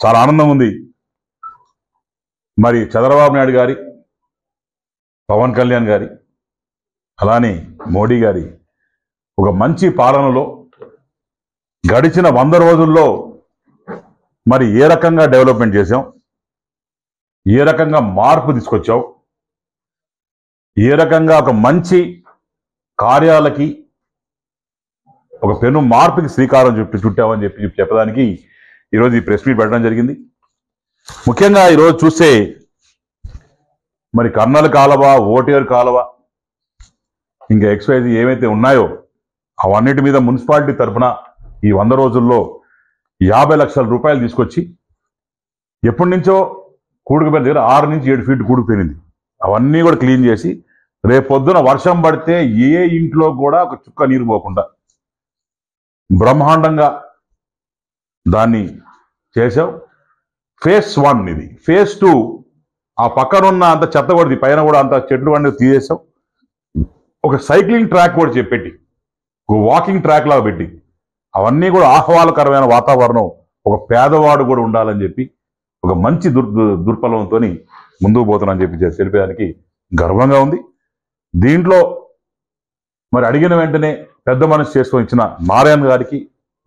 చాలా ఆనందం ఉంది. మరి చంద్రబాబు నాయుడు గారి, పవన్ కళ్యాణ్ గారి, అలానే మోడీ గారి ఒక మంచి పాలనలో గడిచిన 100 రోజుల్లో మరి ఏ రకంగా డెవలప్మెంట్ చేశాం, ఏ రకంగా మార్పు తీసుకొచ్చాం, ఏ రకంగా ఒక మంచి కార్యాలకి ఒక పెను మార్పుకి శ్రీకారం చుట్టామని చెప్పడానికి ఈరోజు ఈ ప్రెస్ మీట్ పెట్టడం జరిగింది. ముఖ్యంగా ఈరోజు చూస్తే మరి కర్నల్ కాలువ, ఓటేరు కాలువ, ఇంకా ఎక్స్వైజీ ఏమైతే ఉన్నాయో అవన్నిటి మీద మున్సిపాలిటీ తరఫున ఈ 100 రోజుల్లో 50 లక్షల రూపాయలు తీసుకొచ్చి ఎప్పటి నుంచో కూడుకుపోయిన దగ్గర 6 నుంచి 7 ఫీట్ కూడుకుపోయింది. అవన్నీ కూడా క్లీన్ చేసి రేపు పొద్దున వర్షం పడితే ఏ ఇంట్లో కూడా ఒక చుక్క నీరు పోకుండా బ్రహ్మాండంగా దాన్ని చేసాం. ఫేజ్ 1 ఇది. ఫేజ్ 2 ఆ పక్కనున్న అంత చెత్త కూడా పైన కూడా అంత చెట్లు అన్నీ తీసేసాం. ఒక సైక్లింగ్ ట్రాక్ కూడా చెప్పెట్టి, ఒక వాకింగ్ ట్రాక్ లాగా పెట్టి అవన్నీ కూడా ఆహ్లాదకరమైన వాతావరణం ఒక పేదవాడు కూడా ఉండాలని చెప్పి ఒక మంచి దుర్పలంతో ముందుకు పోతున్నానని చెప్పి తెలిపేదానికి గర్వంగా ఉంది. దీంట్లో మరి అడిగిన వెంటనే పెద్ద మనసు చేసుకొని ఇచ్చిన నారాయణ గారికి,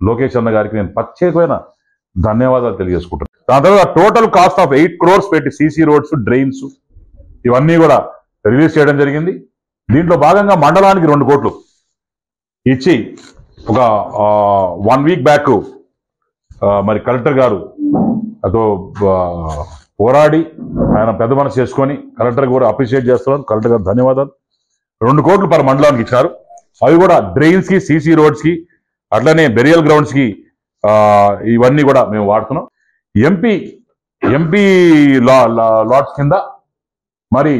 లోకేష్ అన్న గారికి నేను ప్రత్యేకమైన ధన్యవాదాలు తెలియజేసుకుంటాను. దాని తర్వాత టోటల్ కాస్ట్ ఆఫ్ 8 crores పెట్టి సీసీ రోడ్స్, డ్రైన్స్ ఇవన్నీ కూడా రిలీజ్ చేయడం జరిగింది. దీంట్లో భాగంగా మండలానికి 2 కోట్లు ఇచ్చి ఒక 1 వీక్ బ్యాక్ మరి కలెక్టర్ గారు అదో పోరాడి ఆయన పెద్ద మనసు చేసుకొని కలెక్టర్ కూడా అప్రిషియేట్ చేస్తున్నారు. కలెక్టర్ గారు ధన్యవాదాలు. 2 కోట్లు పర్ మండలానికి ఇచ్చారు. అవి కూడా డ్రైన్స్ కి, సీసీ రోడ్స్ కి, అట్లనే బెరియల్ గ్రౌండ్స్ కి ఇవన్నీ కూడా మేము వాడుతున్నాం. ఎంపీ లాట్స్ కింద మరి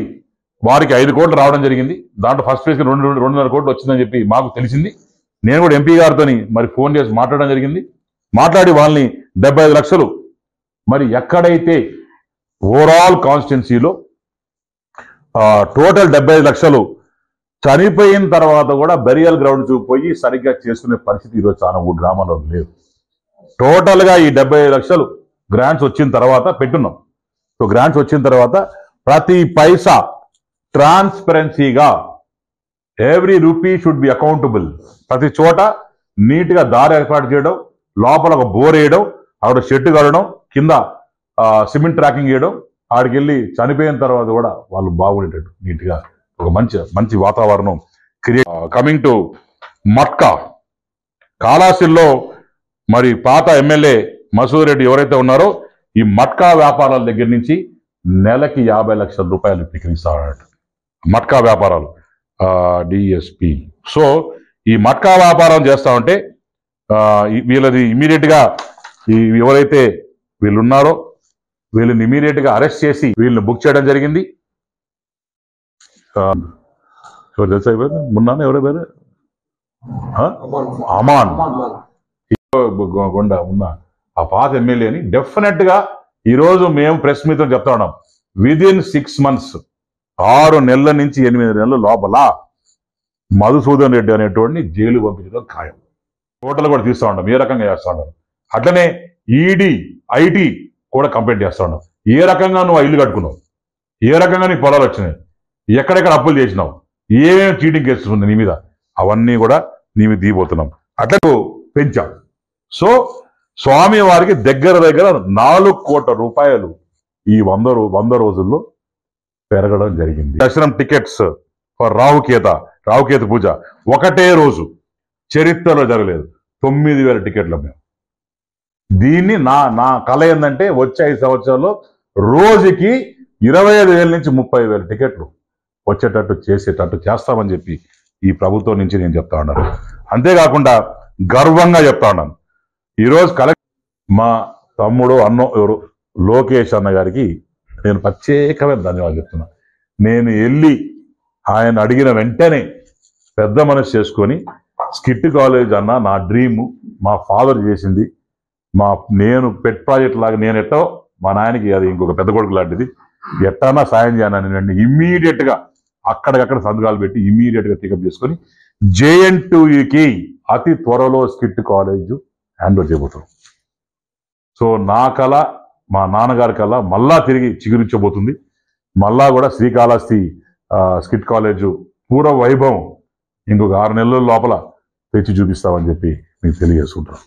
వారికి 5 కోట్లు రావడం జరిగింది. దాంట్లో ఫస్ట్ ఫేజ్కి 2.5 కోట్లు వచ్చిందని చెప్పి మాకు తెలిసింది. నేను కూడా ఎంపీ గారితో మరి ఫోన్ చేసి మాట్లాడడం జరిగింది. మాట్లాడి వాళ్ళని 75 లక్షలు మరి ఎక్కడైతే ఓవరాల్ కాన్స్టిట్యున్సీలో టోటల్ 75 లక్షలు చనిపోయిన తర్వాత కూడా బెరియల్ గ్రౌండ్స్ పోయి సరిగ్గా చేసుకునే పరిస్థితి ఈరోజు చాలా గ్రామాల్లో లేదు. టోటల్గా ఈ 75 లక్షలు గ్రాంట్స్ వచ్చిన తర్వాత పెట్టున్నాం. సో గ్రాంట్స్ వచ్చిన తర్వాత ప్రతి పైసా ట్రాన్స్పరెన్సీగా every rupee should be accountable. ప్రతి చోట నీట్గా దారి ఏర్పాటు చేయడం, లోపల ఒక బోర్ వేయడం, అక్కడ షెడ్ కడడం, కింద సిమెంట్ ట్రాకింగ్ చేయడం, ఆడికి వెళ్ళి చనిపోయిన తర్వాత కూడా వాళ్ళు బాగుండేటట్టు నీట్గా ఒక మంచి వాతావరణం క్రియేట్. కమింగ్ టు మట్కా, కాళాసిల్లో మరి పాత ఎమ్మెల్యే మసూద్ రెడ్డి ఎవరైతే ఉన్నారో ఈ మట్కా వ్యాపారాల దగ్గర నుంచి నెలకి 50 లక్షల రూపాయలు విక్రయిస్తారట. మట్కా వ్యాపారాలు డిఎస్పి. సో ఈ మట్కా వ్యాపారం చేస్తా ఉంటే వీళ్ళది ఇమీడియట్ గా ఎవరైతే వీళ్ళు ఉన్నారో వీళ్ళని ఇమీడియట్ గా అరెస్ట్ చేసి వీళ్ళని బుక్ చేయడం జరిగింది. ఎవరు తెలుసా మున్నాను ఎవరో పేరు అమాన్ గొండ ఉన్న ఆ పాత ఎమ్మెల్యేని డెఫినెట్ గా ఈరోజు మేము ప్రెస్ మీతో చెప్తా ఉన్నాం. విదిన్ 6 months 6 నెలల నుంచి 8 నెలల లోపల మధుసూదన్ రెడ్డి అనేటువంటి జైలు పంపించడం ఖాయం. టోటల్ కూడా తీస్తూ ఉంటాం, ఏ రకంగా చేస్తూ ఉంటాం. అట్లనే ఈడీ, ఐటీ కూడా కంప్లైంట్ చేస్తూ ఉన్నాం. ఏ రకంగా నువ్వు ఆ ఇల్లు కట్టుకున్నావు, ఏ రకంగా నీ పొలాలు వచ్చినాయి, ఎక్కడెక్కడ అప్పులు చేసినావు, ఏమేమి చీటింగ్ కేసులు ఉన్నాయి నీ మీద, అవన్నీ కూడా నీ మీద దిగిపోతున్నాం. అట్లా పెంచాం. సో స్వామి వారికి దగ్గర 4 కోట్ల రూపాయలు ఈ 100 రోజుల్లో పెరగడం జరిగింది. దర్శనం టికెట్స్ ఫర్ రావుకేతు పూజ ఒకటే రోజు చరిత్రలో జరగలేదు. 9,000 టికెట్లు మేము. దీన్ని నా కళ ఏంటంటే వచ్చే 5 సంవత్సరాల్లో రోజుకి 25,000 నుంచి 30,000 టికెట్లు వచ్చేటట్టు చేస్తామని చెప్పి ఈ ప్రభుత్వం నుంచి నేను చెప్తా ఉన్నాను. అంతేకాకుండా గర్వంగా చెప్తా ఉన్నాను, ఈరోజు మా తమ్ముడు ఎవరు లోకేష్ అన్న గారికి నేను ప్రత్యేకమైన ధన్యవాదాలు చెప్తున్నా. నేను వెళ్ళి ఆయన అడిగిన వెంటనే పెద్ద మనసు చేసుకొని స్కిట్ కాలేజ్ అన్న నా డ్రీము, మా ఫాదర్ చేసింది, నేను పెట్ ప్రాజెక్ట్ లాగా నేను ఎట్టో మా నాయనకి అది ఇంకొక పెద్ద కొడుకు లాంటిది, ఎట్టన్నా సాయం చేయనని ఇమ్మీడియట్ గా అక్కడికక్కడ సంతకాలు పెట్టి ఇమ్మీడియట్ గా పికప్ చేసుకొని JN2కి అతి త్వరలో స్కిట్ కాలేజ్ హ్యాండ్ ఓవర్ చేయబోతున్నాం. సో నా కళ, మా నాన్నగారి కళ మళ్ళా తిరిగి చిగురించబోతుంది. మళ్ళా కూడా శ్రీకాళహస్తి స్కిట్ కాలేజ్ పూర్వ వైభవం ఇంకొక 6 నెలల లోపల తెచ్చి చూపిస్తామని చెప్పి మీకు తెలియజేసుకుంటాం.